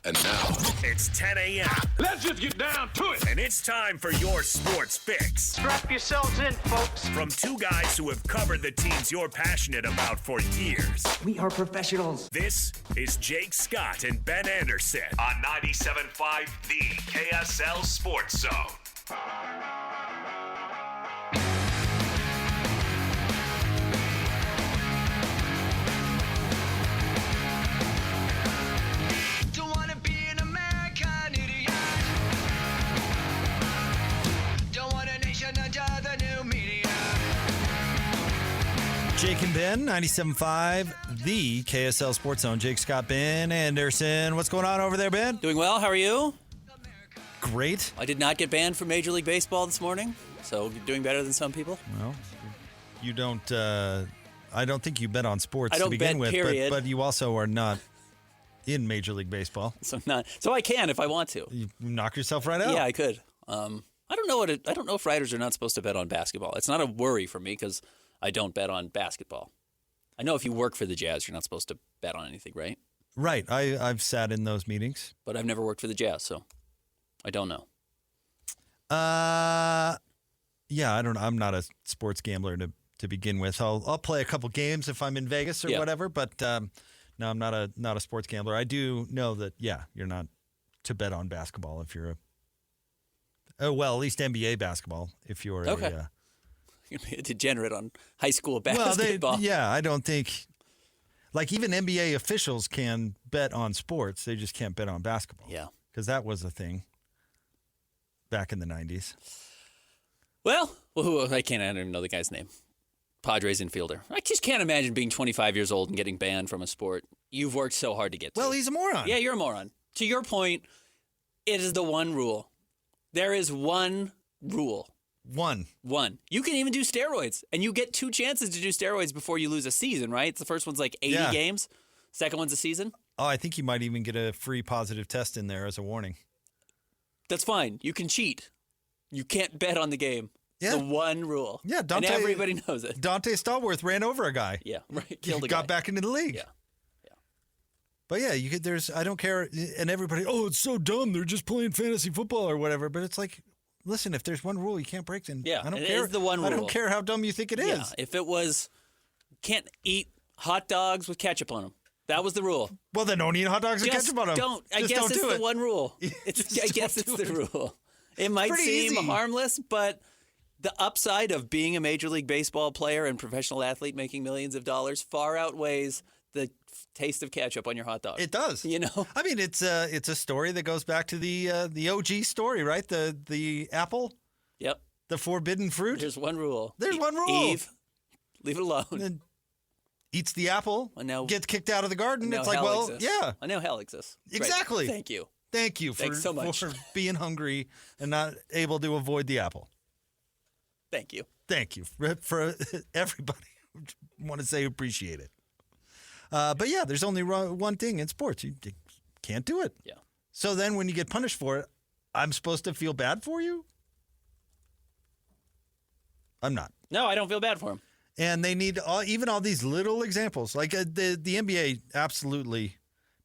And now, it's 10 a.m. Let's just get down to it. And it's time for your sports fix. Strap yourselves in, folks. From two guys who have covered the teams you're passionate about for years. We are professionals. This is Jake Scott and Ben Anderson on 97.5 The KSL Sports Zone. Jake and Ben, 97.5, the KSL Sports Zone. Jake, Scott, Ben Anderson. What's going on over there, Ben? Doing well. How are you? Great. I did not get banned from Major League Baseball this morning, so you're doing better than some people. Well, you don't, I don't think you bet on sports I don't to begin bet, with, period. But you also are not in Major League Baseball. So I can if I want to. You knock yourself right out. Yeah, I could. I don't know I don't know if writers are not supposed to bet on basketball. It's not a worry for me because I don't bet on basketball. I know if you work for the Jazz, you're not supposed to bet on anything, right? Right. I've sat in those meetings. But I've never worked for the Jazz, so I don't know. Yeah, I don't know. I'm not a sports gambler to begin with. I'll play a couple games if I'm in Vegas or whatever, but no, I'm not a sports gambler. I do know that, you're not to bet on basketball if you're at least NBA basketball if you're You're a degenerate on high school basketball. Well, I don't think, like, even NBA officials can bet on sports. They just can't bet on basketball. Yeah. Because that was a thing back in the 90s. Well, I don't even know the guy's name. Padres infielder. I just can't imagine being 25 years old and getting banned from a sport you've worked so hard to get to. Well, he's a moron. Yeah, you're a moron. To your point, it is the one rule. There is one rule. One. You can even do steroids, and you get 2 chances to do steroids before you lose a season, right? The first one's like 80 games. Second one's a season. Oh, I think you might even get a free positive test in there as a warning. That's fine. You can cheat. You can't bet on the game. Yeah. The one rule. Yeah, and everybody knows it. Dante Stallworth ran over a guy. Yeah, right. Killed a guy. Got back into the league. Yeah. But yeah, I don't care, and everybody, it's so dumb. They're just playing fantasy football or whatever. But it's like, listen, if there's one rule you can't break, then I don't care. Is the one rule. I don't care how dumb you think it is. Yeah, if it was, can't eat hot dogs with ketchup on them. That was the rule. Well, then don't eat hot dogs with ketchup on them. I guess it's the one rule. I guess it's the rule. It might seem harmless, but the upside of being a Major League Baseball player and professional athlete making millions of dollars far outweighs the taste of ketchup on your hot dog. It does. You know? I mean, it's a story that goes back to the OG story, right? The apple? Yep. The forbidden fruit? There's one rule. Eve, leave it alone. And eats the apple, and now, gets kicked out of the garden. It's like, I know hell exists. Exactly. Great. Thank you. Thank you Thanks so much. for being hungry and not able to avoid the apple. Thank you. Thank you for everybody. I want to say appreciate it. But yeah, there's only one thing in sports. You can't do it. Yeah. So then when you get punished for it, I'm supposed to feel bad for you? I'm not. No, I don't feel bad for him. And they need even all these little examples. Like the NBA absolutely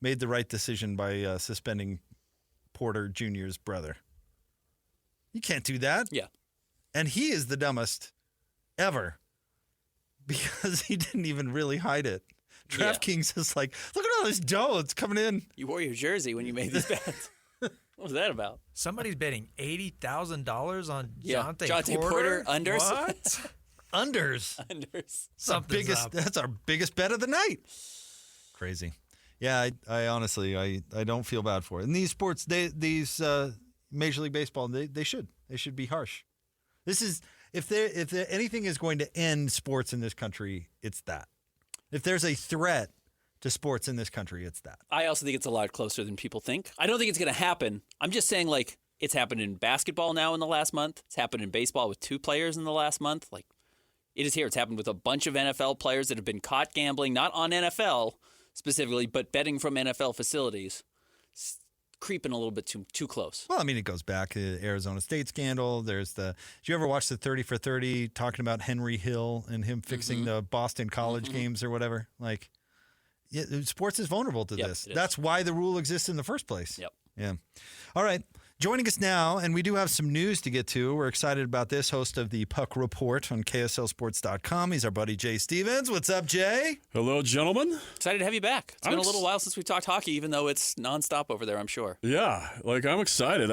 made the right decision by suspending Porter Jr.'s brother. You can't do that. Yeah. And he is the dumbest ever because he didn't even really hide it. DraftKings is like, look at all this dough. It's coming in. You wore your jersey when you made these bets. What was that about? Somebody's betting $80,000 on Jonte Porter unders. What? Unders. Unders. That's our biggest bet of the night. Crazy. Yeah, I honestly, I don't feel bad for it. And these sports, these Major League Baseball, they should be harsh. This is if anything is going to end sports in this country, it's that. If there's a threat to sports in this country, it's that. I also think it's a lot closer than people think. I don't think it's going to happen. I'm just saying, like, it's happened in basketball now in the last month. It's happened in baseball with 2 players in the last month. Like, it is here. It's happened with a bunch of NFL players that have been caught gambling, not on NFL specifically, but betting from NFL facilities. Creeping a little bit too close. Well, I mean, it goes back to the Arizona State scandal. Did you ever watch the 30 for 30 talking about Henry Hill and him fixing the Boston college games or whatever? Like, sports is vulnerable to Yep, this. it is. That's why the rule exists in the first place. Yep. Yeah. All right. Joining us now, and we do have some news to get to. We're excited about this. Host of the Puck Report on KSLSports.com. He's our buddy Jay Stevens. What's up, Jay? Hello, gentlemen. Excited to have you back. It's been I'm a little while since we talked hockey, even though it's nonstop over there, I'm sure. Yeah, I'm excited.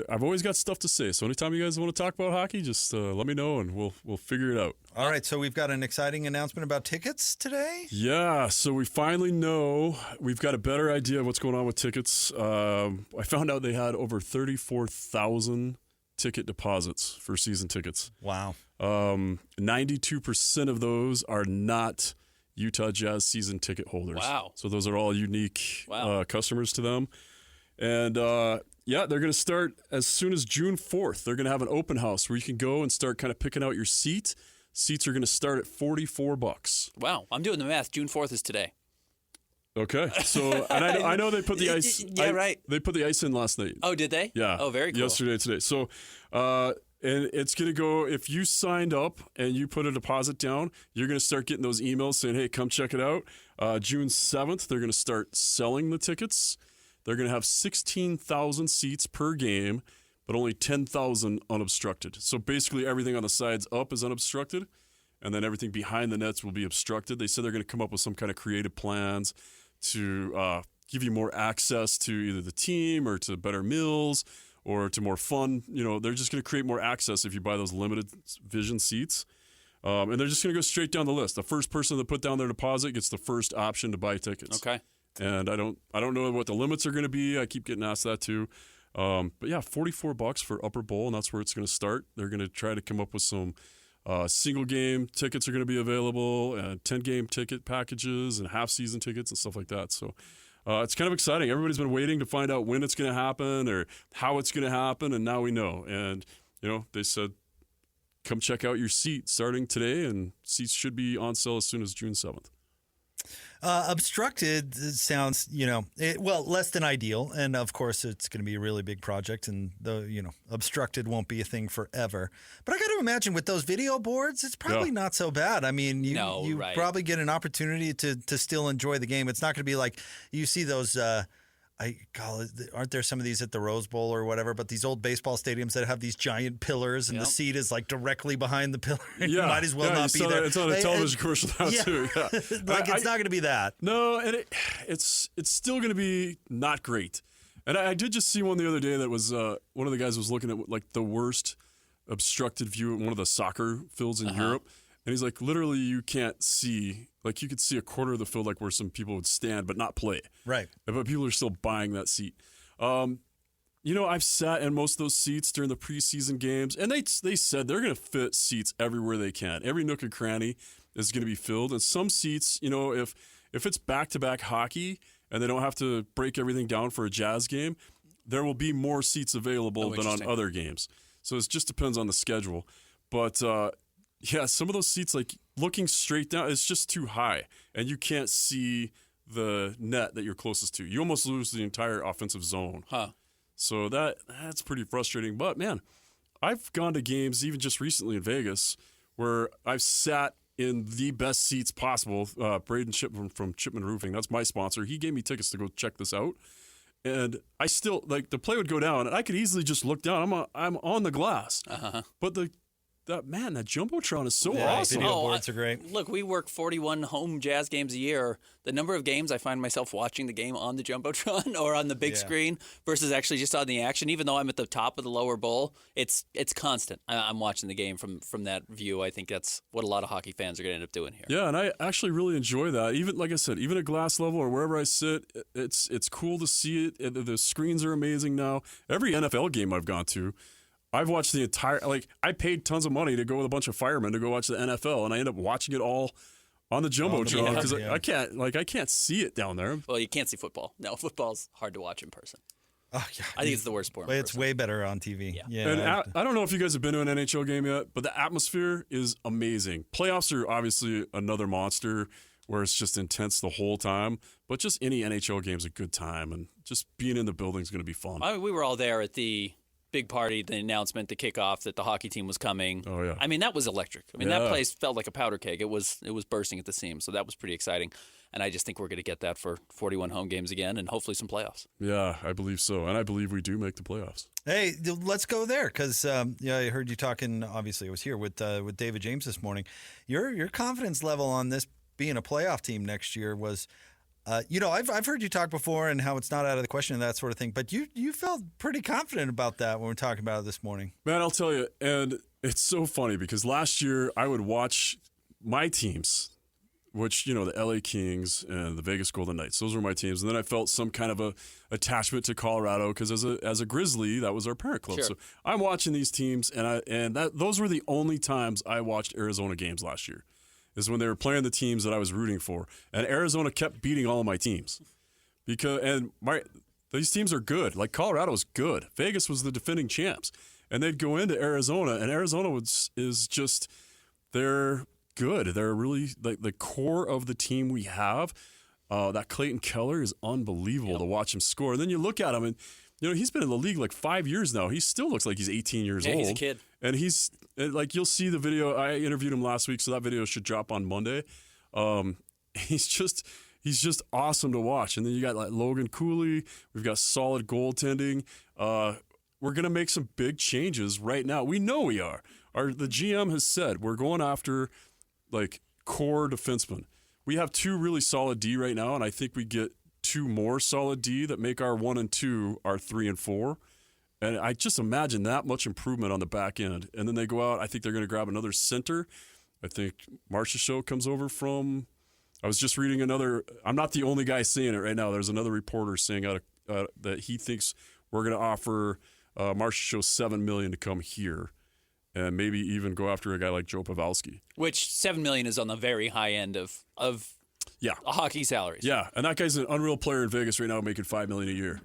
I've always got stuff to say. So anytime you guys want to talk about hockey, just let me know and we'll figure it out. All right. So we've got an exciting announcement about tickets today. Yeah, so we finally know. We've got a better idea of what's going on with tickets. I found out they had over 34,000 ticket deposits for season tickets. Wow. 92% of those are not Utah Jazz season ticket holders. Wow. So those are all unique Wow. customers to them. And they're going to start as soon as June 4th. They're going to have an open house where you can go and start kind of picking out your seat. Seats are going to start at $44. Wow. I'm doing the math. June 4th is today. Okay. So, and I know they put the ice. Yeah, right. They put the ice in last night. Oh, did they? Yeah. Oh, very cool. Yesterday, today. So, and it's going to go, if you signed up and you put a deposit down, you're going to start getting those emails saying, hey, come check it out. June 7th, they're going to start selling the tickets. They're going to have 16,000 seats per game, but only 10,000 unobstructed. So basically everything on the sides up is unobstructed, and then everything behind the nets will be obstructed. They said they're going to come up with some kind of creative plans to give you more access to either the team or to better meals or to more fun. They're just going to create more access if you buy those limited vision seats. And they're just going to go straight down the list. The first person that put down their deposit gets the first option to buy tickets. Okay. And I don't know what the limits are going to be. I keep getting asked that too. But yeah, $44 for Upper Bowl, and that's where it's going to start. They're going to try to come up with some single game tickets are going to be available, and 10-game ticket packages, and half-season tickets and stuff like that. So it's kind of exciting. Everybody's been waiting to find out when it's going to happen or how it's going to happen, and now we know. And they said, come check out your seat starting today, and seats should be on sale as soon as June 7th. Obstructed sounds, less than ideal. And of course, it's going to be a really big project. And obstructed won't be a thing forever. But I got to imagine with those video boards, it's probably not so bad. I mean, you right. probably get an opportunity to still enjoy the game. It's not going to be like you see those. Aren't there some of these at the Rose Bowl or whatever? But these old baseball stadiums that have these giant pillars and the seat is like directly behind the pillar. You might as well not be there. It's on a television commercial now too. Yeah. It's not going to be that. No, and it's still going to be not great. And I did just see one the other day that was one of the guys was looking at like the worst obstructed view at one of the soccer fields in Europe. And he's like, literally, you can't see. Like, you could see a quarter of the field, like where some people would stand but not play. Right. But people are still buying that seat. I've sat in most of those seats during the preseason games, and they said they're going to fit seats everywhere they can. Every nook and cranny is going to be filled. And some seats, if it's back-to-back hockey and they don't have to break everything down for a Jazz game, there will be more seats available than on other games. So it just depends on the schedule. But yeah, some of those seats, like looking straight down, it's just too high, and you can't see the net that you're closest to. You almost lose the entire offensive zone. So that's pretty frustrating. But man, I've gone to games even just recently in Vegas where I've sat in the best seats possible. Braden Shipman from Chipman Roofing, that's my sponsor. He gave me tickets to go check this out. And I still, like, the play would go down, and I could easily just look down. I'm on the glass. But that Jumbotron is so awesome. Video boards are great. Look, we work 41 home Jazz games a year. The number of games I find myself watching the game on the Jumbotron or on the big screen versus actually just on the action, even though I'm at the top of the lower bowl, it's constant. I'm watching the game from that view. I think that's what a lot of hockey fans are going to end up doing here. Yeah, and I actually really enjoy that. Even, like I said, even at glass level or wherever I sit, it's cool to see it. The screens are amazing now. Every NFL game I've gone to, I've watched the entire, I paid tons of money to go with a bunch of firemen to go watch the NFL, and I end up watching it all on the Jumbotron because I can't see it down there. Well, you can't see football. No, football's hard to watch in person. Oh, yeah. I think it's the worst sport. It's way better on TV. Yeah. And I don't know if you guys have been to an NHL game yet, but the atmosphere is amazing. Playoffs are obviously another monster where it's just intense the whole time, but just any NHL game is a good time, and just being in the building is going to be fun. We were all there at the big party, the announcement, the kickoff that the hockey team was coming. Oh, yeah. I mean, that was electric. I mean, Yeah. that place felt like a powder keg. It was bursting at the seams, so that was pretty exciting. And I just think we're going to get that for 41 home games again and hopefully some playoffs. Yeah, I believe so. And I believe we do make the playoffs. Hey, let's go there because I heard you talking. Obviously, I was here with David James this morning. Your confidence level on this being a playoff team next year was, I've heard you talk before and how it's not out of the question and that sort of thing. But you felt pretty confident about that when we were talking about it this morning. Man, I'll tell you, and it's so funny because last year I would watch my teams, which, the LA Kings and the Vegas Golden Knights. Those were my teams. And then I felt some kind of a attachment to Colorado because as a Grizzly, that was our parent club. Sure. So I'm watching these teams, and those were the only times I watched Arizona games last year, is when they were playing the teams that I was rooting for. And Arizona kept beating all of my teams. These teams are good. Like, Colorado is good. Vegas was the defending champs. And they'd go into Arizona, and Arizona is just, they're good. They're really like the core of the team we have. That Clayton Keller is unbelievable to watch him score. And then you look at him, and he's been in the league like 5 years now. He still looks like he's 18 years old. He's a kid. And he's like, you'll see the video. I interviewed him last week, so that video should drop on Monday. He's just awesome to watch. And then you got like Logan Cooley. We've got solid goaltending. We're gonna make some big changes right now. We know we are. The GM has said we're going after like core defensemen. We have 2 really solid D right now, and I think we get 2 more solid D that make our 1 and 2 our 3 and 4. And I just imagine that much improvement on the back end. And then they go out. I think they're going to grab another center. I think Marchessault comes over from. I was just reading another. I'm not the only guy saying it right now. There's another reporter saying that he thinks we're going to offer Marchessault $7 million to come here. And maybe even go after a guy like Joe Pavelski. Which $7 million is on the very high end of hockey salaries. Yeah, and that guy's an unreal player in Vegas right now, making $5 million a year.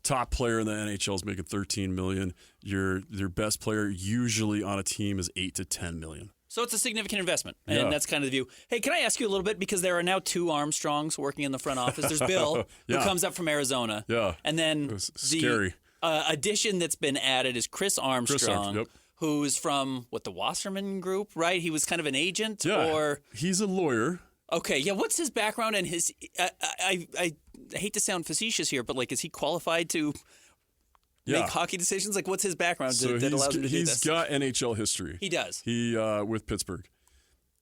Top player in the NHL is making $13 million. Your best player usually on a team is $8 to $10 million. So it's a significant investment, and Yeah. that's kind of the view. Hey, can I ask you a little bit, because there are now 2 Armstrongs working in the front office. There's Bill, Yeah. who comes up from Arizona. Yeah. And then It's the scary. addition that's been added is Chris Armstrong, yep. who's from, the Wasserman Group, right? He was kind of an agent? Yeah, Or he's a lawyer. Okay, yeah, what's his background and his I hate to sound facetious here, but like, is he qualified to make hockey decisions? Like, what's his background that allows him to do this? He's got NHL history. He does. He with Pittsburgh.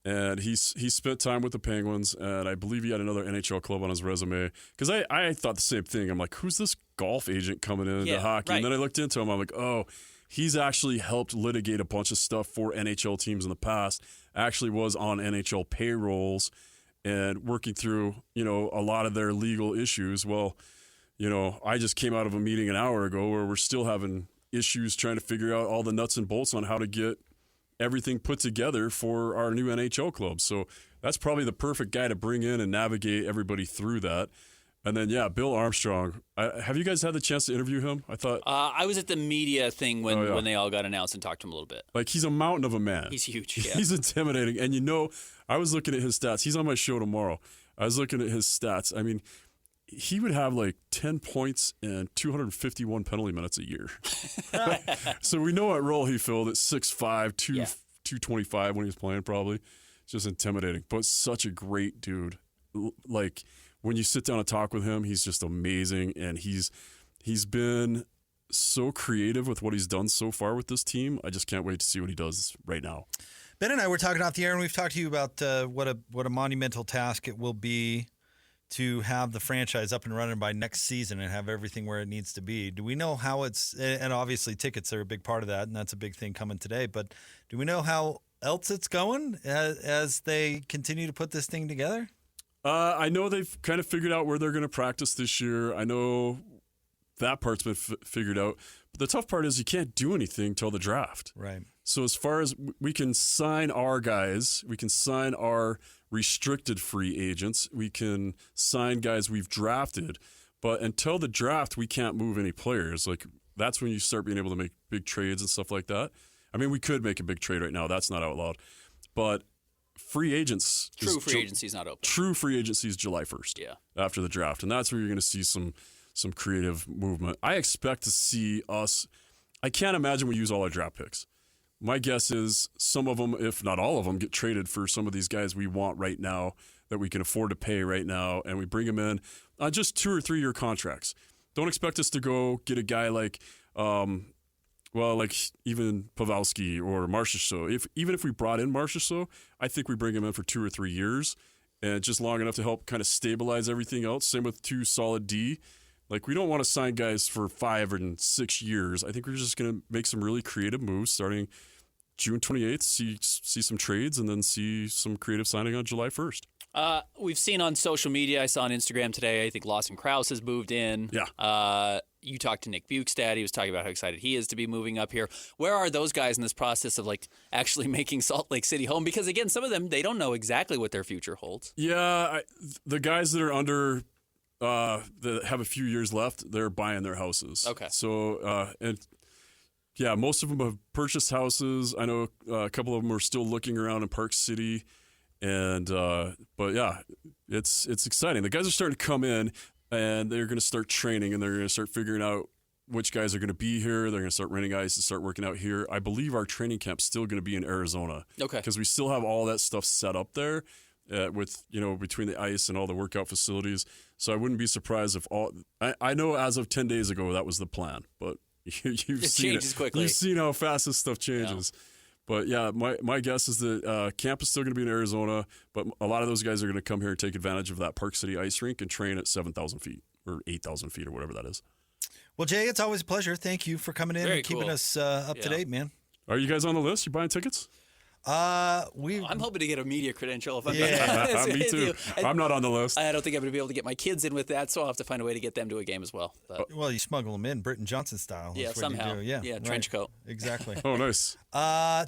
And he spent time with the Penguins, and I believe he had another NHL club on his resume. Because I thought the same thing. I'm like, who's this golf agent coming into hockey? Right. And then I looked into him. I'm like, oh, he's actually helped litigate a bunch of stuff for NHL teams in the past. Actually was on NHL payrolls and working through, a lot of their legal issues. Well, I just came out of a meeting an hour ago where we're still having issues trying to figure out all the nuts and bolts on how to get everything put together for our new NHL club. So that's probably the perfect guy to bring in and navigate everybody through that. And then, Bill Armstrong. Have you guys had the chance to interview him? I thought I was at the media thing when they all got announced and talked to him a little bit. like he's a mountain of a man. He's huge. Yeah. He's intimidating. And I was looking at his stats. He's on my show tomorrow. I was looking at his stats. I mean, he would have like 10 points and 251 penalty minutes a year. So we know what role he filled at 6'5", 225 when he was playing probably. It's just intimidating, but such a great dude. Like, when you sit down and talk with him, he's just amazing, and he's been so creative with what he's done so far with this team. I just can't wait to see what he does right now. Ben and I were talking off the air, and we've talked to you about what a monumental task it will be to have the franchise up and running by next season and have everything where it needs to be. Do we know how and obviously tickets are a big part of that, and that's a big thing coming today, but do we know how else it's going as they continue to put this thing together? I know they've kind of figured out where they're going to practice this year. I know that part's been figured out. But the tough part is you can't do anything till the draft. Right. So as far as we can sign our guys, we can sign our restricted free agents, we can sign guys we've drafted. But until the draft, we can't move any players. Like, that's when you start being able to make big trades and stuff like that. I mean, we could make a big trade right now. That's not outlawed. But free agents. True free agency is not open. True free agency is July 1st. Yeah. After the draft. And that's where you're going to see some creative movement. I expect to see us I can't imagine we use all our draft picks. My guess is some of them, if not all of them, get traded for some of these guys we want right now that we can afford to pay right now, and we bring them in on just 2 or 3 year contracts. Don't expect us to go get a guy like, like even Pavelski or Marchessault. Even if we brought in Marchessault, I think we bring him in for 2 or 3 years, and just long enough to help kind of stabilize everything else. Same with 2 solid D. Like, we don't want to sign guys for 5 and 6 years. I think we're just going to make some really creative moves starting June 28th, see some trades, and then see some creative signing on July 1st. We've seen on social media, I saw on Instagram today, I think Lawson Krause has moved in. Yeah. You talked to Nick Bukestad. He was talking about how excited he is to be moving up here. Where are those guys in this process of, like, actually making Salt Lake City home? Because, again, some of them, they don't know exactly what their future holds. Yeah, the guys that are under that have a few years left, they're buying their houses. Okay. So, most of them have purchased houses. I know a couple of them are still looking around in Park City. But yeah, it's exciting. The guys are starting to come in, and they're going to start training, and they're going to start figuring out which guys are going to be here. They're going to start renting ice and start working out here. I believe our training camp's still going to be in Arizona. Okay. Because we still have all that stuff set up there. With between the ice and all the workout facilities, so I wouldn't be surprised if all. I know as of 10 days ago that was the plan, but you've seen changes quickly. You've seen how fast this stuff changes. Yeah. But yeah, my guess is that camp is still going to be in Arizona, but a lot of those guys are going to come here and take advantage of that Park City ice rink and train at 7,000 feet or 8,000 feet or whatever that is. Well, Jay, it's always a pleasure. Thank you for coming in Very and keeping cool. us up to date, man. Are you guys on the list? You buying tickets? I'm hoping to get a media credential if I'm Me too. I'm not on the list. I don't think I'm going to be able to get my kids in with that, so I'll have to find a way to get them to a game as well. But, well, you smuggle them in, Britton Johnson style. yeah, That's what you somehow. do. Yeah, right. Trench coat. Exactly. Oh, nice.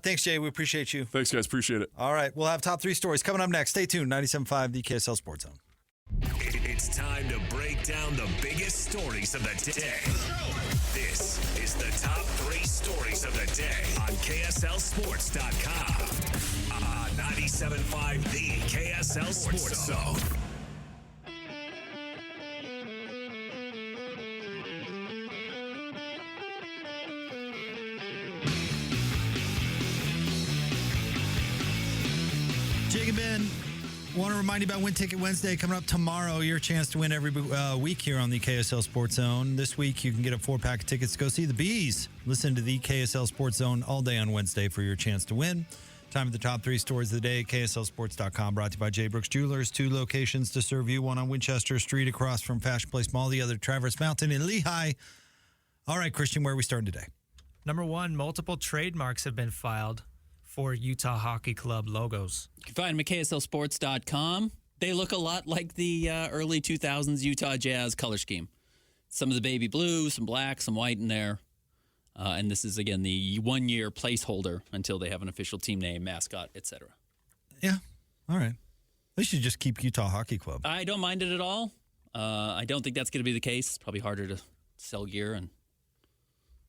Thanks, Jay. We appreciate you. Thanks, guys. Appreciate it. All right. We'll have top 3 stories coming up next. Stay tuned. 97.5, the KSL Sports Zone. It's time to break down the biggest stories of the day. This is the top 3 stories of the day on KSLSports.com. 97.5 The KSL Sports Zone. Jake and Ben, want to remind you about Win Ticket Wednesday coming up tomorrow. Your chance to win every week here on the KSL Sports Zone. This week, you can get a 4-pack of tickets to go see the Bees. Listen to the KSL Sports Zone all day on Wednesday for your chance to win. Time for the top 3 stories of the day. KSLSports.com, brought to you by J. Brooks Jewelers. 2 locations to serve you. One on Winchester Street across from Fashion Place Mall. The other Traverse Mountain in Lehigh. All right, Christian, where are we starting today? Number 1, multiple trademarks have been filed for Utah Hockey Club logos. You can find them at KSLSports.com. They look a lot like the early 2000s Utah Jazz color scheme. Some of the baby blue, some black, some white in there. And this is, again, the 1-year placeholder until they have an official team name, mascot, etc. Yeah. All right. They should just keep Utah Hockey Club. I don't mind it at all. I don't think that's going to be the case. It's probably harder to sell gear, and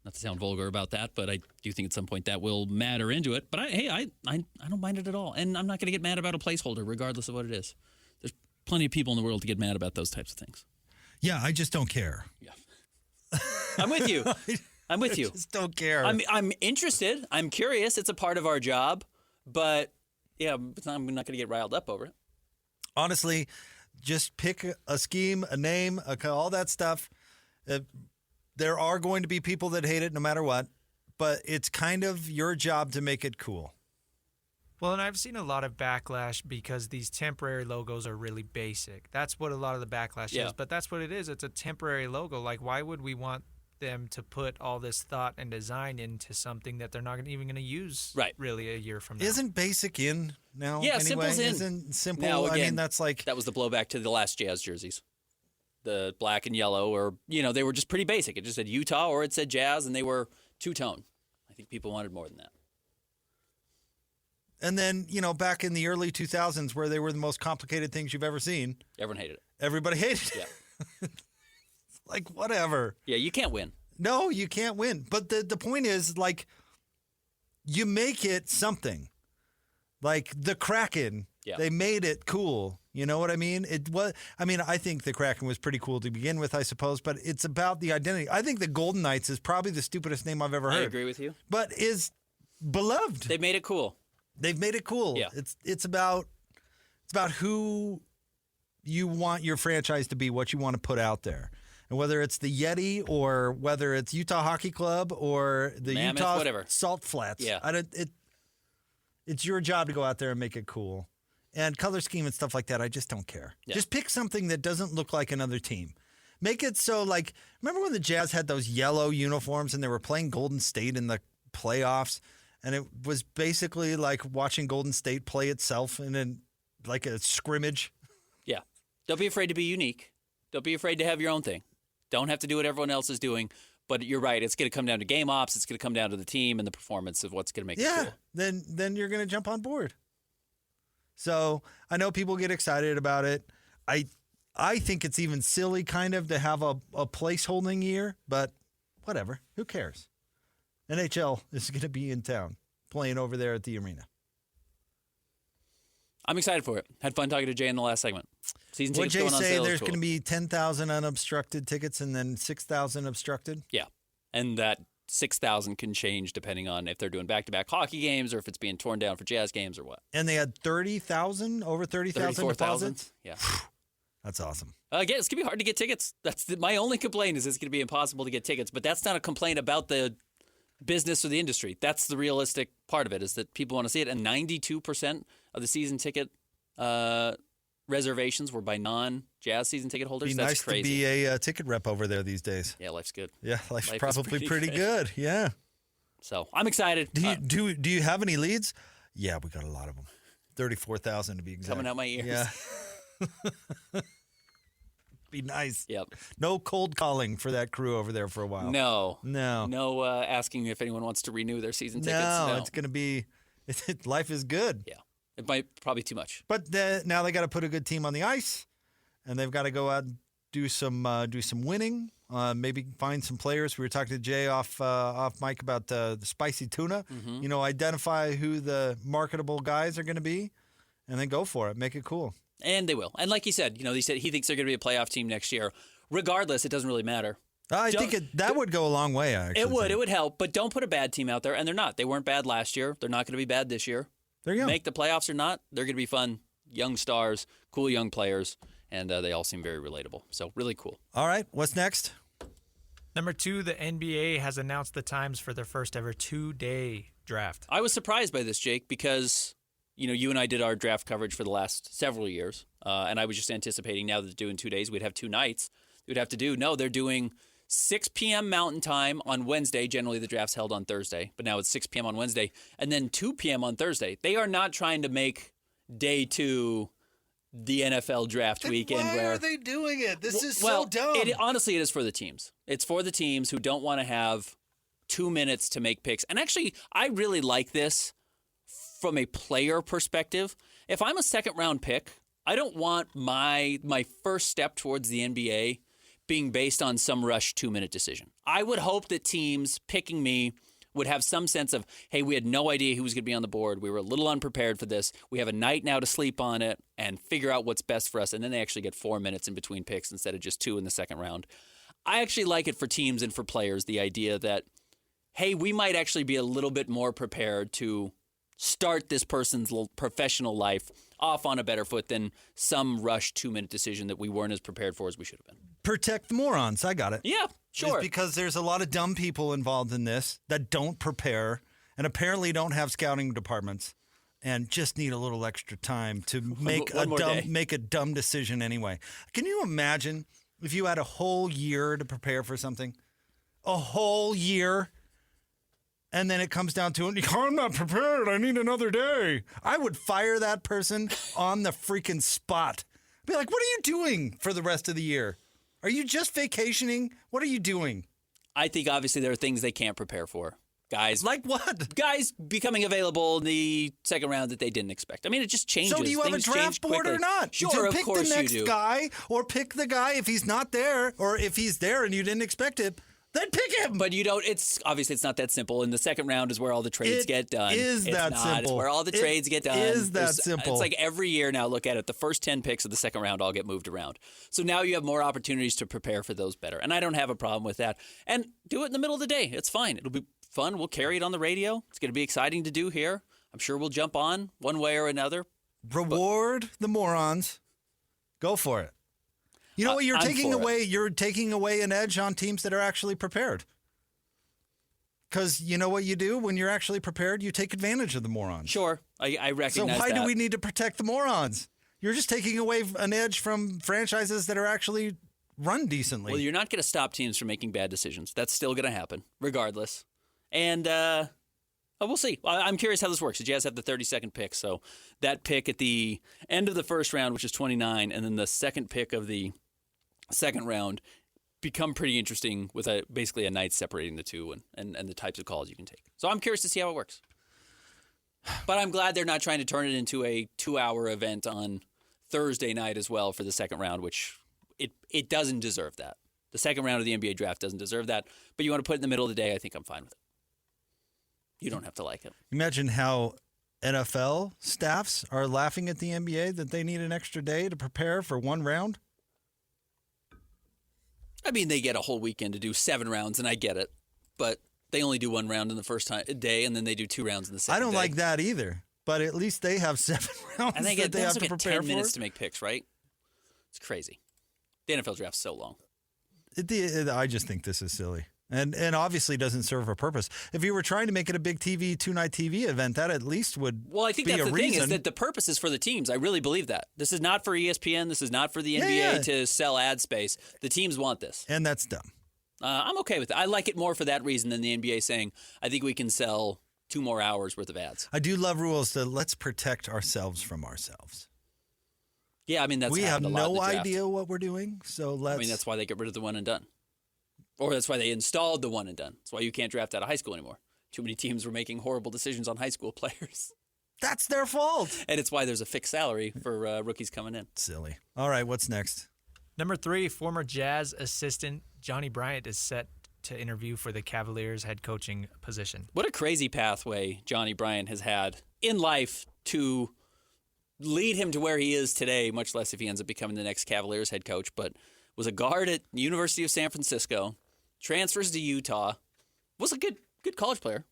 not to sound vulgar about that, but I do think at some point that will matter into it. But I don't mind it at all. And I'm not going to get mad about a placeholder, regardless of what it is. There's plenty of people in the world to get mad about those types of things. Yeah, I just don't care. Yeah. I'm with you. I'm with you. I just don't care. I'm interested. I'm curious. It's a part of our job. But, yeah, I'm not going to get riled up over it. Honestly, just pick a scheme, a name, all that stuff. There are going to be people that hate it no matter what, but it's kind of your job to make it cool. Well, and I've seen a lot of backlash because these temporary logos are really basic. That's what a lot of the backlash is, but that's what it is. It's a temporary logo. Like, why would we want them to put all this thought and design into something that they're not even going to use really a year from now? Isn't basic in now? Yeah, anyway? simple's in. Isn't simple? Now, again, I mean, that's like that was the blowback to the last Jazz jerseys. The black and yellow, or, they were just pretty basic. It just said Utah or it said Jazz, and they were two-tone. I think people wanted more than that. And then, back in the early 2000s where they were the most complicated things you've ever seen. Everyone hated it. Everybody hated it. Yeah. Like, whatever. Yeah, you can't win. No, you can't win. But the point is, like, you make it something. Like the Kraken, they made it cool. You know what I mean? I think the Kraken was pretty cool to begin with, I suppose, but it's about the identity. I think the Golden Knights is probably the stupidest name I've ever heard. I agree with you. But is beloved. They've made it cool. They've made it cool. Yeah. It's about who you want your franchise to be, what you want to put out there. And whether it's the Yeti or whether it's Utah Hockey Club or the Mammoth, Utah whatever. Salt Flats. Yeah. It's your job to go out there and make it cool. And color scheme and stuff like that, I just don't care. Yeah. Just pick something that doesn't look like another team. Make it so, like, remember when the Jazz had those yellow uniforms and they were playing Golden State in the playoffs? And it was basically like watching Golden State play itself in like a scrimmage. Yeah. Don't be afraid to be unique. Don't be afraid to have your own thing. Don't have to do what everyone else is doing. But you're right. It's going to come down to game ops. It's going to come down to the team and the performance of what's going to make it cool. Then you're going to jump on board. So I know people get excited about it. I think it's even silly kind of to have a placeholding year, but whatever. Who cares? NHL is going to be in town playing over there at the arena. I'm excited for it. Had fun talking to Jay in the last segment. Season tickets Would Jay going on say sale. there's Cool. going to be 10,000 unobstructed tickets and then 6,000 obstructed? Yeah. And that 6,000 can change depending on if they're doing back-to-back hockey games or if it's being torn down for Jazz games or what. And they had 30,000, over 30,000 deposits? Yeah. That's awesome. Again, it's going to be hard to get tickets. My only complaint is it's going to be impossible to get tickets, but that's not a complaint about the business or the industry. That's the realistic part of it, is that people want to see it. And 92% of the season ticket reservations were by non-Jazz season ticket holders. Be That's nice crazy. to be a ticket rep over there these days. Yeah, life's good. Yeah, life's Life is probably pretty good. Yeah. So I'm excited. Do you have any leads? Yeah, we got a lot of them. 34,000 to be exact. Coming out my ears. Yeah. Be nice. Yep. No cold calling for that crew over there for a while. No asking if anyone wants to renew their season tickets. No, it's going to be life is good. Yeah. It might probably too much. But now they got to put a good team on the ice, and they've got to go out and do some winning. Maybe find some players. We were talking to Jay off mic about the spicy tuna. Mm-hmm. Identify who the marketable guys are going to be, and then go for it. Make it cool. And they will. And like he said, he thinks they're going to be a playoff team next year. Regardless, it doesn't really matter. I think that would go a long way, actually. It would help, but don't put a bad team out there. And they're not. They weren't bad last year. They're not going to be bad this year. There you go. Make the playoffs or not, they're going to be fun. Young stars, cool young players, and they all seem very relatable. So really cool. All right, what's next? Number 2, the NBA has announced the times for their first ever 2-day draft. I was surprised by this, Jake, because you and I did our draft coverage for the last several years, and I was just anticipating now that they're doing 2 days, we'd have 2 nights. We'd have to do. No, they're doing 6 p.m. Mountain Time on Wednesday. Generally, the draft's held on Thursday, but now it's 6 p.m. on Wednesday, and then 2 p.m. on Thursday. They are not trying to make day 2 the NFL draft weekend. Why where are they doing it? This is well, so dumb. Honestly, it is for the teams. It's for the teams who don't want to have 2 minutes to make picks. And actually, I really like this from a player perspective. If I'm a second-round pick, I don't want my first step towards the NBA being based on some rush 2-minute decision. I would hope that teams picking me would have some sense of, hey, we had no idea who was going to be on the board. We were a little unprepared for this. We have a night now to sleep on it and figure out what's best for us. And then they actually get 4 minutes in between picks instead of just 2 in the second round. I actually like it for teams and for players, the idea that, hey, we might actually be a little bit more prepared to start this person's professional life off on a better foot than some rushed 2-minute decision that we weren't as prepared for as we should have been. Protect the morons. I got it. Yeah, sure. It's because there's a lot of dumb people involved in this that don't prepare and apparently don't have scouting departments and just need a little extra time to make a dumb decision anyway. Can you imagine if you had a whole year to prepare for something? A whole year? And then it comes down to it. I'm not prepared. I need another day. I would fire that person on the freaking spot. Be like, what are you doing for the rest of the year? Are you just vacationing? What are you doing? I think obviously there are things they can't prepare for. Guys. Like what? Guys becoming available in the second round that they didn't expect. I mean, it just changes. So do you have a Things draft change board quickly. or not? Sure, so of pick course the next you do. guy or pick the guy if he's not there or if he's there and you didn't expect it. then pick him. But you don't. It's obviously it's not that simple. And the second round is where all the trades get done. Is it's that not. simple? It's where all the trades get done. Is that simple? It's like every year now. Look at it. The first 10 picks of the second round all get moved around. So now you have more opportunities to prepare for those better. And I don't have a problem with that. And do it in the middle of the day. It's fine. It'll be fun. We'll carry it on the radio. It's going to be exciting to do here. I'm sure we'll jump on one way or another. Reward the morons. Go for it. You know what? You're taking away. You're taking away an edge on teams that are actually prepared. Because you know what you do when you're actually prepared? You take advantage of the morons. Sure, I recognize that. So why do we need to protect the morons? You're just taking away an edge from franchises that are actually run decently. Well, you're not going to stop teams from making bad decisions. That's still going to happen, regardless. And we'll see. I'm curious how this works. The Jazz have the 32nd pick, so that pick at the end of the first round, which is 29, and then the second pick of the second round become pretty interesting with basically a night separating the two and the types of calls you can take. So I'm curious to see how it works. But I'm glad they're not trying to turn it into a 2-hour event on Thursday night as well for the second round, which it doesn't deserve that. The second round of the NBA draft doesn't deserve that. But you want to put it in the middle of the day, I think I'm fine with it. You don't have to like it. Imagine how NFL staffs are laughing at the NBA that they need an extra day to prepare for one round. I mean, they get a whole weekend to do 7 rounds, and I get it. But they only do 1 round in the first day, and then they do 2 rounds in the second I don't day. like that either. But at least they have 7 rounds and they that they have to prepare 10 for. minutes to make picks, right? It's crazy. The NFL draft's so long. I just think this is silly. And obviously doesn't serve a purpose. If you were trying to make it a big TV, 2-night TV event, that at least would Well, I think be that's a the reason. thing is that the purpose is for the teams. I really believe that. This is not for ESPN. This is not for the NBA to sell ad space. The teams want this. And that's dumb. I'm okay with it. I like it more for that reason than the NBA saying, I think we can sell 2 more hours worth of ads. I do love rules that let's protect ourselves from ourselves. Yeah, I mean, that's we have happened a lot in no the draft. idea what we're doing, so let's... I mean, that's why they get rid of the one and done. Or that's why they installed the one and done. That's why you can't draft out of high school anymore. Too many teams were making horrible decisions on high school players. That's their fault. And it's why there's a fixed salary for rookies coming in. Silly. All right, what's next? Number 3, former Jazz assistant Johnny Bryant is set to interview for the Cavaliers head coaching position. What a crazy pathway Johnny Bryant has had in life to lead him to where he is today, much less if he ends up becoming the next Cavaliers head coach, but was a guard at the University of San Francisco, transfers to Utah, was a good college player,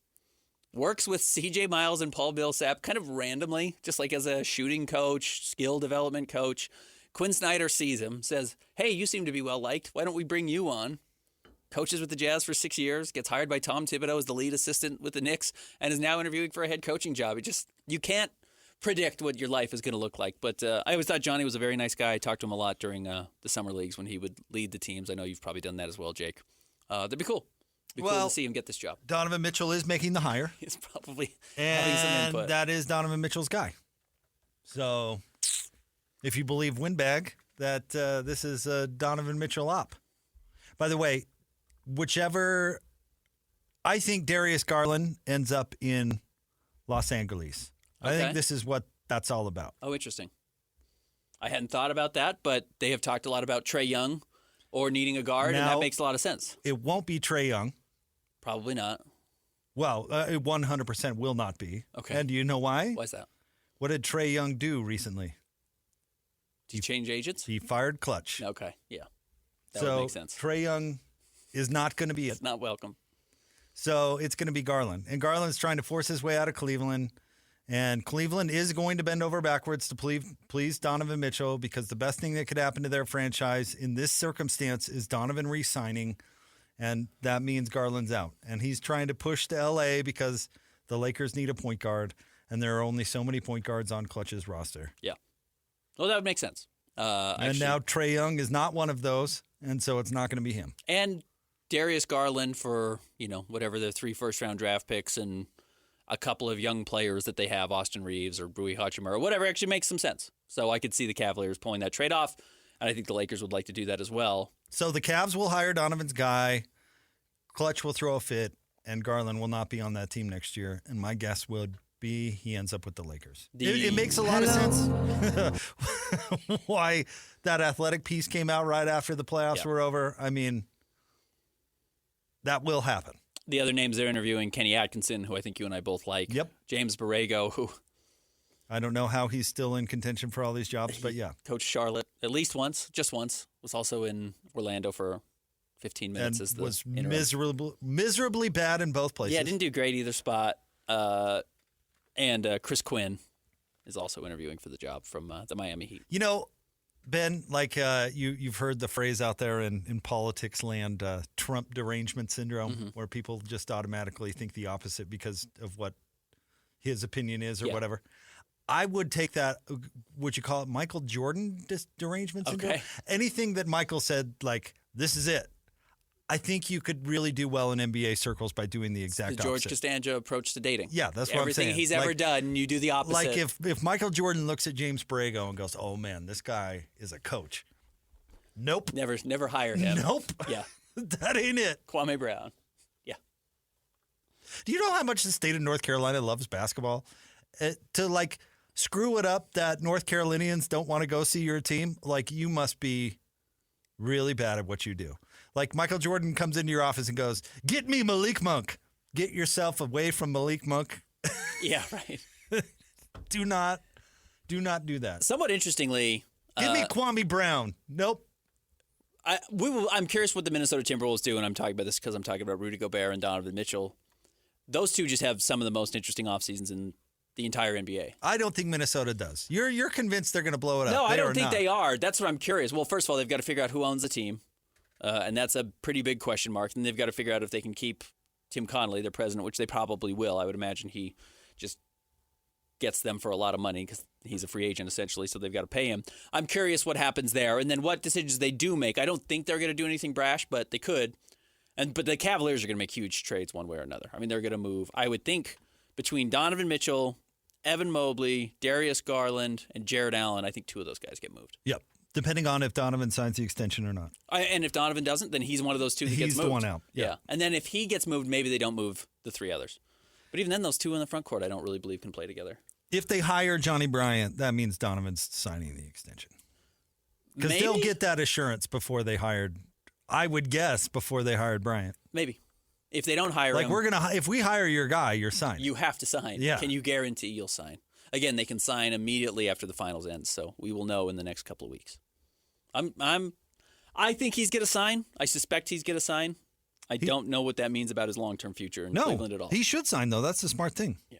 works with C.J. Miles and Paul Millsap kind of randomly, just like as a shooting coach, skill development coach. Quinn Snyder sees him, says, hey, you seem to be well-liked. Why don't we bring you on? Coaches with the Jazz for 6 years, gets hired by Tom Thibodeau as the lead assistant with the Knicks, and is now interviewing for a head coaching job. You can't predict what your life is going to look like. But I always thought Johnny was a very nice guy. I talked to him a lot during the summer leagues when he would lead the teams. I know you've probably done that as well, Jake. That'd be cool. It'd be cool to see him get this job. Donovan Mitchell is making the hire. He's probably having some input. And that is Donovan Mitchell's guy. So if you believe Windbag, that this is a Donovan Mitchell op. By the way, I think Darius Garland ends up in Los Angeles. I think this is what that's all about. Oh, interesting. I hadn't thought about that, but they have talked a lot about Trae Young or needing a guard, and that makes a lot of sense. It won't be Trae Young. Probably not. Well, it 100% will not be. Okay. And do you know why? Why is that? What did Trae Young do recently? Did he change agents? He fired Clutch. Okay, yeah. That would make sense. Trae Young is not going to be it. It's not welcome. So it's going to be Garland. And Garland's trying to force his way out of Cleveland. And Cleveland is going to bend over backwards to please Donovan Mitchell, because the best thing that could happen to their franchise in this circumstance is Donovan re-signing, and that means Garland's out. And he's trying to push to L.A. because the Lakers need a point guard, and there are only so many point guards on Clutch's roster. Yeah. Well, that would make sense. And now Trae Young is not one of those, and so it's not going to be him. And Darius Garland for, whatever their 3 first-round draft picks and a couple of young players that they have, Austin Reeves or Rui Hachimura or whatever, actually makes some sense. So I could see the Cavaliers pulling that trade off, and I think the Lakers would like to do that as well. So the Cavs will hire Donovan's guy, Clutch will throw a fit, and Garland will not be on that team next year. And my guess would be he ends up with the Lakers. It makes a lot of sense why that Athletic piece came out right after the playoffs were over. I mean, That will happen. The other names they're interviewing, Kenny Atkinson, who I think you and I both like. Yep. James Borrego, who I don't know how he's still in contention for all these jobs, but yeah. coached Charlotte at least once, just once. Was also in Orlando for 15 minutes And as the was interim. miserably bad in both places. Yeah, didn't do great either spot. And Chris Quinn is also interviewing for the job from the Miami Heat. You know, Ben, like you've heard the phrase out there in politics land, Trump derangement syndrome, where people just automatically think the opposite because of what his opinion is or whatever. I would take that, would you call it Michael Jordan derangement syndrome? Okay. Anything that Michael said, like, this is it. I think you could really do well in NBA circles by doing the exact The George opposite. Costanza approach to dating. Yeah, that's what I'm saying. Everything he's ever done, you do the opposite. Like if Michael Jordan looks at James Borrego and goes, "Oh man, this guy is a coach." Nope. Never hire him. Nope. Yeah. That ain't it. Kwame Brown. Yeah. Do you know how much the state of North Carolina loves basketball? To like screw it up that North Carolinians don't want to go see your team, like you must be really bad at what you do. Like Michael Jordan comes into your office and goes, "Get me Malik Monk. Get yourself away from Malik Monk." Yeah, right. Do not do that. Somewhat interestingly, Give me Kwame Brown. Nope. I'm curious what the Minnesota Timberwolves do, and I'm talking about this because I'm talking about Rudy Gobert and Donovan Mitchell. Those two just have some of the most interesting off seasons in the entire NBA. I don't think Minnesota does. You're convinced they're going to blow it up. No, I don't think not. they are. That's what I'm curious. Well, first of all, they've got to figure out who owns the team, and that's a pretty big question mark. And they've got to figure out if they can keep Tim Connolly, their president, which they probably will. I would imagine he just gets them for a lot of money because he's a free agent essentially, so they've got to pay him. I'm curious what happens there, and then what decisions they do make. I don't think they're going to do anything brash, but they could. But the Cavaliers are going to make huge trades one way or another. I mean, they're going to move, I would think, between Donovan Mitchell, Evan Mobley, Darius Garland, and Jared Allen. I think two of those guys get moved. Yep. Depending on if Donovan signs the extension or not. And if Donovan doesn't, then he's one of those two that gets moved. He's the one out. Yeah. And then if he gets moved, maybe they don't move the three others. But even then, those two in the front court, I don't really believe can play together. If they hire Johnny Bryant, that means Donovan's signing the extension. Because Maybe? they'll get that assurance before they hired, I would guess, before they hired Bryant. Maybe. If they don't hire him, if we hire your guy, you're signing. you have to sign. Yeah. Can you guarantee you'll sign? Again, they can sign immediately after the finals ends, so we will know in the next couple of weeks. I think he's going to sign. I suspect he's going to sign. I don't know what that means about his long-term future in Cleveland at all. He should sign, though. That's the smart thing. Yeah.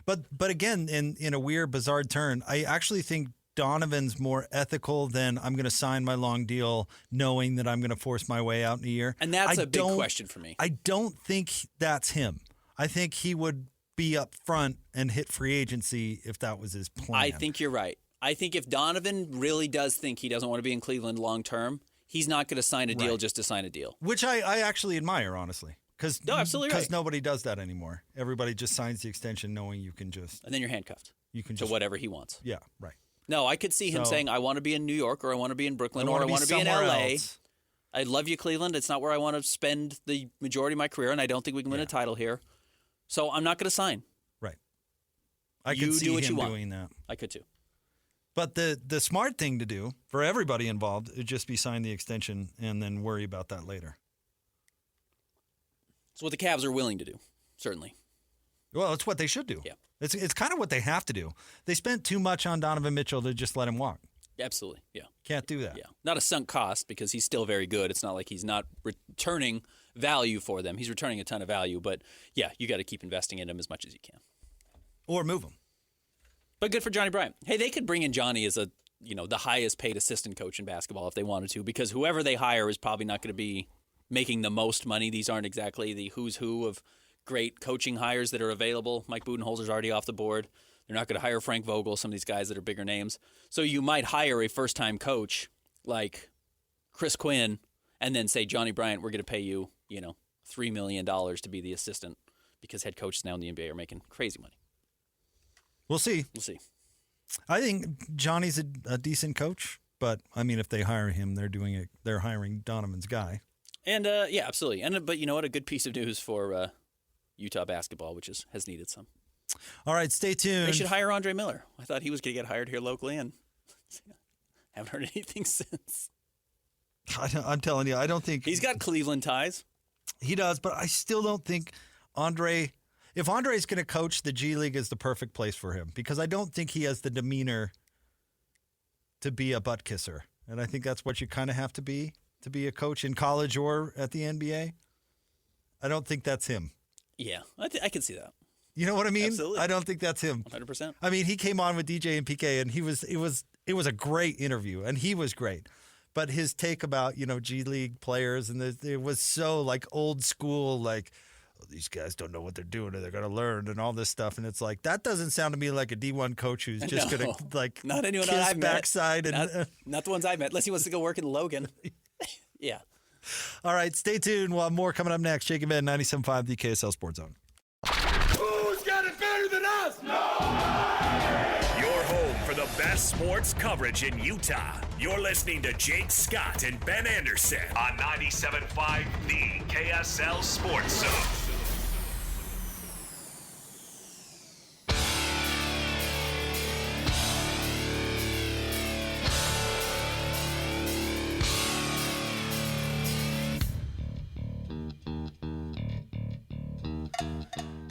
But again, in a weird, bizarre turn, I actually think Donovan's more ethical than I'm going to sign my long deal knowing that I'm going to force my way out in a year. And that's a big question for me. I don't think that's him. I think he would be up front and hit free agency if that was his plan. I think you're right. I think if Donovan really does think he doesn't want to be in Cleveland long term, he's not going to sign a deal just to sign a deal. Which I actually admire, honestly. Absolutely right. Because nobody does that anymore. Everybody just signs the extension knowing you can just... And then you're handcuffed to just whatever he wants. Yeah, right. No, I could see him saying, I want to be in New York, or I want to be in Brooklyn, or I want to be in somewhere L.A. else. I love you, Cleveland. It's not where I want to spend the majority of my career, and I don't think we can win a title here. So I'm not going to sign. Right. I You could see do what him you want. doing that. I could too. But the smart thing to do for everybody involved would just be sign the extension and then worry about that later. It's what the Cavs are willing to do, certainly. Well, it's what they should do. Yeah. It's kind of what they have to do. They spent too much on Donovan Mitchell to just let him walk. Absolutely, yeah. Can't do that. Yeah. Not a sunk cost because he's still very good. It's not like he's not returning value for them. He's returning a ton of value, but yeah, you got to keep investing in him as much as you can. Or move him. But good for Johnny Bryant. Hey, they could bring in Johnny as the highest paid assistant coach in basketball if they wanted to, because whoever they hire is probably not going to be making the most money. These aren't exactly the who's who of great coaching hires that are available. Mike Budenholzer's already off the board. They're not going to hire Frank Vogel, some of these guys that are bigger names. So you might hire a first-time coach like Chris Quinn and then say, Johnny Bryant, we're going to pay you, $3 million to be the assistant, because head coaches now in the NBA are making crazy money. We'll see. We'll see. I think Johnny's a decent coach, but I mean, if they hire him, they're hiring Donovan's guy. And yeah, absolutely. But you know what? A good piece of news for Utah basketball, which has needed some. All right, stay tuned. They should hire Andre Miller. I thought he was going to get hired here locally, and haven't heard anything since. I'm telling you, I don't think He's got Cleveland ties. He does, but I still don't think if Andre's going to coach, the G League is the perfect place for him because I don't think he has the demeanor to be a butt kisser. And I think that's what you kind of have to be a coach in college or at the NBA. I don't think that's him. Yeah, I can see that. You know what I mean? Absolutely. I don't think that's him. 100%. I mean, he came on with DJ and PK, and it was a great interview, and he was great. But his take about G League players and it was so like old school, like these guys don't know what they're doing or they're going to learn and all this stuff. And it's like that doesn't sound to me like a D1 coach who's just going to like not anyone kiss I've backside met. and Not the ones I've met, unless he wants to go work in Logan. Yeah. All right, stay tuned. We'll have more coming up next. Jake and Ben, 97.5, the KSL Sports Zone. Who's got it better than us? No! Your home for the best sports coverage in Utah. You're listening to Jake Scott and Ben Anderson on 97.5, the KSL Sports Zone.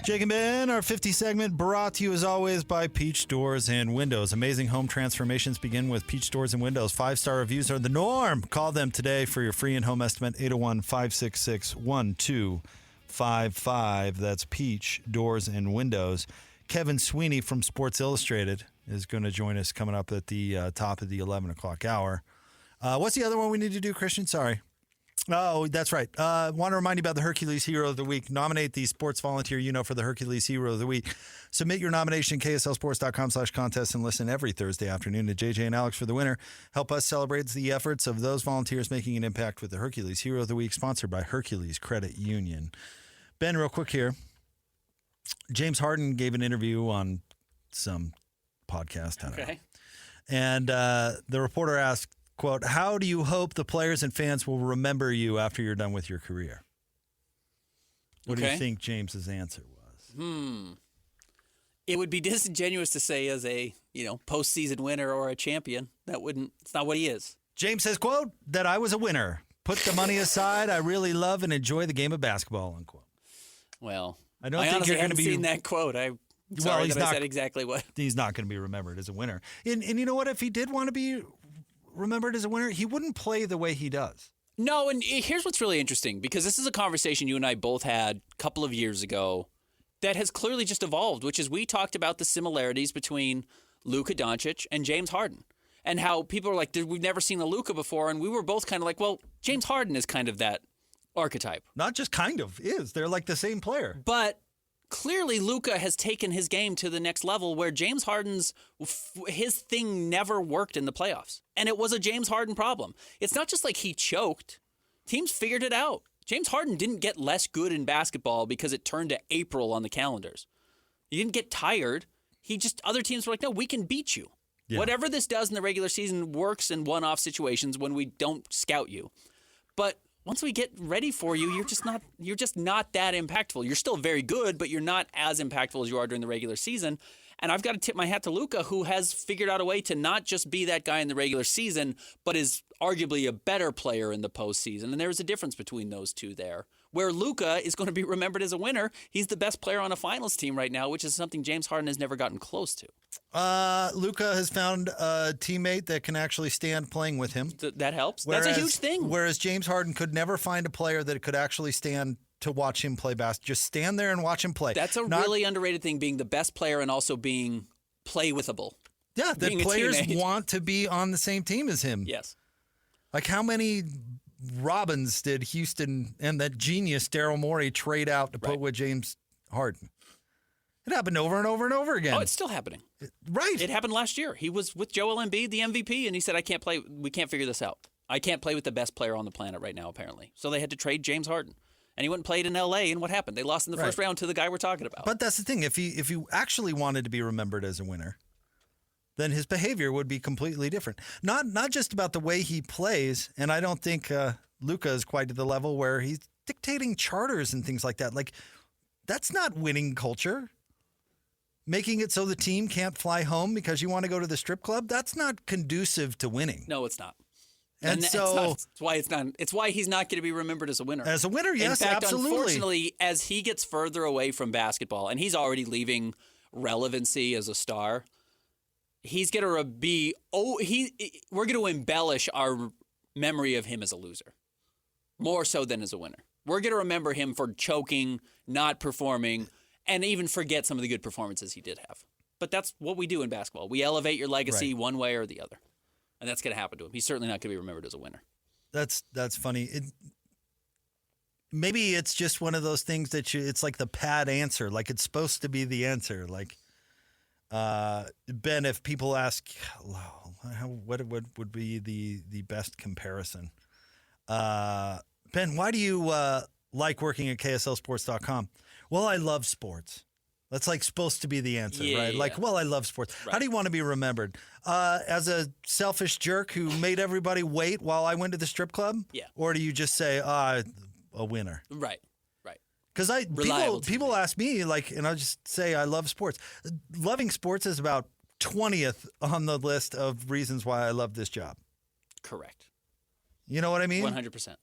Jake and Ben, our 50 segment brought to you as always by Peach Doors and Windows. Amazing home transformations begin with Peach Doors and Windows. 5-star reviews are the norm. Call them today for your free in-home estimate, 801-566-1255. That's Peach Doors and Windows. Kevin Sweeney from Sports Illustrated is going to join us coming up at the top of the 11 o'clock hour. What's the other one we need to do, Christian? Sorry. Oh, that's right. Want to remind you about the Hercules Hero of the Week. Nominate the sports volunteer for the Hercules Hero of the Week. Submit your nomination, kslsports.com/contest, and listen every Thursday afternoon to JJ and Alex for the winner. Help us celebrate the efforts of those volunteers making an impact with the Hercules Hero of the Week, sponsored by Hercules Credit Union. Ben, real quick here. James Harden gave an interview on some podcast. Okay. And the reporter asked, quote, how do you hope the players and fans will remember you after you're done with your career? What do you think James's answer was? It would be disingenuous to say as a, postseason winner or a champion. It's not what he is. James says, quote, that I was a winner. Put the money aside. I really love and enjoy the game of basketball, unquote. Well, I don't think you're going to be seen that quote. I'm sorry that I said exactly what. He's not going to be remembered as a winner. And you know what? If he did want to be remembered as a winner, he wouldn't play the way he does. No, and here's what's really interesting, because this is a conversation you and I both had a couple of years ago that has clearly just evolved, which is we talked about the similarities between Luka Doncic and James Harden and how people are like, we've never seen a Luka before, and we were both kind of like, well, James Harden is kind of that archetype. Not just kind of, is. They're like the same player. But clearly, Luka has taken his game to the next level where James Harden's his thing never worked in the playoffs. And it was a James Harden problem. It's not just like he choked. Teams figured it out. James Harden didn't get less good in basketball because it turned to April on the calendars. He didn't get tired. Other teams were like, no, we can beat you. Yeah. Whatever this does in the regular season works in one-off situations when we don't scout you. But once we get ready for you, you're just not that impactful. You're still very good, but you're not as impactful as you are during the regular season. And I've got to tip my hat to Luka, who has figured out a way to not just be that guy in the regular season, but is arguably a better player in the postseason. And there's a difference between those two there. Where Luka is going to be remembered as a winner, he's the best player on a finals team right now, which is something James Harden has never gotten close to. Luka has found a teammate that can actually stand playing with him. That helps. That's a huge thing. Whereas James Harden could never find a player that could actually stand to watch him play basketball. Just stand there and watch him play. That's really underrated thing, being the best player and also being play-withable. Yeah, that players want to be on the same team as him. Yes. Like how many Robins did Houston and that genius Daryl Morey trade out to put with James Harden? It happened over and over and over again. Oh, it's still happening. Right. It happened last year. He was with Joel Embiid, the MVP, and he said, I can't play. We can't figure this out. I can't play with the best player on the planet right now, apparently. So they had to trade James Harden. And he went and played in L.A., and what happened? They lost in the first round to the guy we're talking about. But that's the thing. If he actually wanted to be remembered as a winner, then his behavior would be completely different. Not just about the way he plays, and I don't think Luka is quite to the level where he's dictating charters and things like that. Like, that's not winning culture. Making it so the team can't fly home because you want to go to the strip club, that's not conducive to winning. No, it's not. And it's why it's not. It's why he's not going to be remembered as a winner. As a winner, yes, In fact, absolutely. Unfortunately, as he gets further away from basketball, and he's already leaving relevancy as a star, he's going to be. We're going to embellish our memory of him as a loser, more so than as a winner. We're going to remember him for choking, not performing, and even forget some of the good performances he did have. But that's what we do in basketball. We elevate your legacy one way or the other. And that's going to happen to him. He's certainly not going to be remembered as a winner. That's funny. Maybe it's just one of those things that it's like the pad answer. Like it's supposed to be the answer. Like, Ben, if people ask, what would be the best comparison? Ben, why do you like working at KSLSports.com? Well, I love sports. That's like supposed to be the answer, right? Like, well, I love sports. Right. How do you want to be remembered? As a selfish jerk who made everybody wait while I went to the strip club? Yeah. Or do you just say, a winner? Right. Because people ask me, like, and I just say I love sports. Loving sports is about 20th on the list of reasons why I love this job. Correct. You know what I mean? 100%.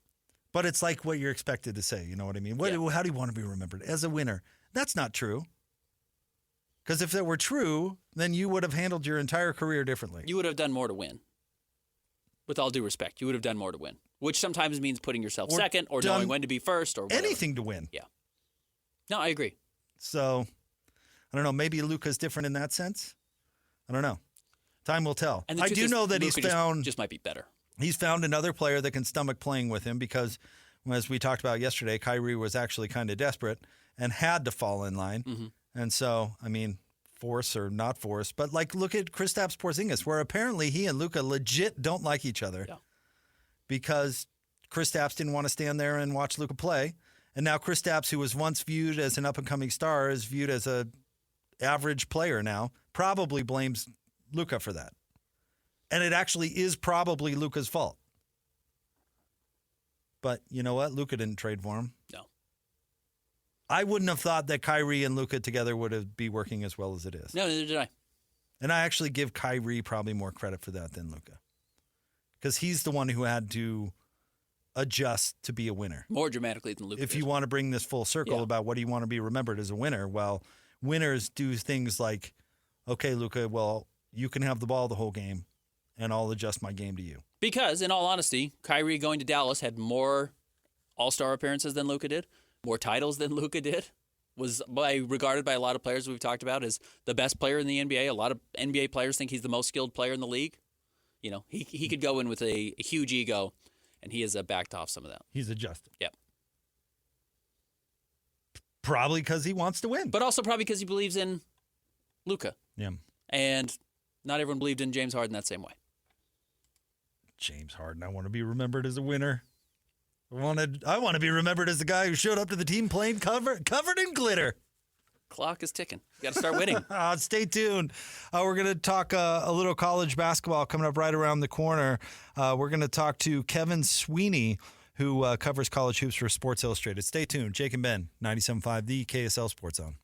But it's like what you're expected to say. You know what I mean? How do you want to be remembered? As a winner. That's not true. Because if that were true, then you would have handled your entire career differently. You would have done more to win. With all due respect, you would have done more to win, which sometimes means putting yourself second or knowing when to be first or whatever. Anything to win. Yeah. No, I agree. So, I don't know. Maybe Luka's different in that sense. I don't know. Time will tell. And I do know that Luka he's found just might be better. He's found another player that can stomach playing with him because, as we talked about yesterday, Kyrie was actually kind of desperate and had to fall in line. Mm-hmm. And so, I mean, force or not force, but like look at Kristaps Porzingis, where apparently he and Luka legit don't like each other because Kristaps didn't want to stand there and watch Luka play. And now Kristaps, who was once viewed as an up-and-coming star, is viewed as a average player now, probably blames Luka for that. And it actually is probably Luka's fault. But you know what? Luka didn't trade for him. No. I wouldn't have thought that Kyrie and Luka together would be working as well as it is. No, neither did I. And I actually give Kyrie probably more credit for that than Luka. Because he's the one who had to adjust to be a winner. More dramatically than Luka. If you want to bring this full circle about what do you want to be remembered as a winner, well, winners do things like, okay, Luka, well, you can have the ball the whole game, and I'll adjust my game to you. Because, in all honesty, Kyrie going to Dallas had more All-Star appearances than Luka did, more titles than Luka did, was regarded by a lot of players we've talked about as the best player in the NBA. A lot of NBA players think he's the most skilled player in the league. You know, he could go in with a huge ego, and he has backed off some of that. He's adjusted. Yep. Probably because he wants to win. But also probably because he believes in Luka. Yeah. And not everyone believed in James Harden that same way. James Harden, I want to be remembered as a winner. I want to be remembered as the guy who showed up to the team playing covered in glitter. Clock is ticking. You got to start winning. Stay tuned. We're going to talk a little college basketball coming up right around the corner. We're going to talk to Kevin Sweeney, who covers college hoops for Sports Illustrated. Stay tuned. Jake and Ben, 97.5, the KSL Sports Zone.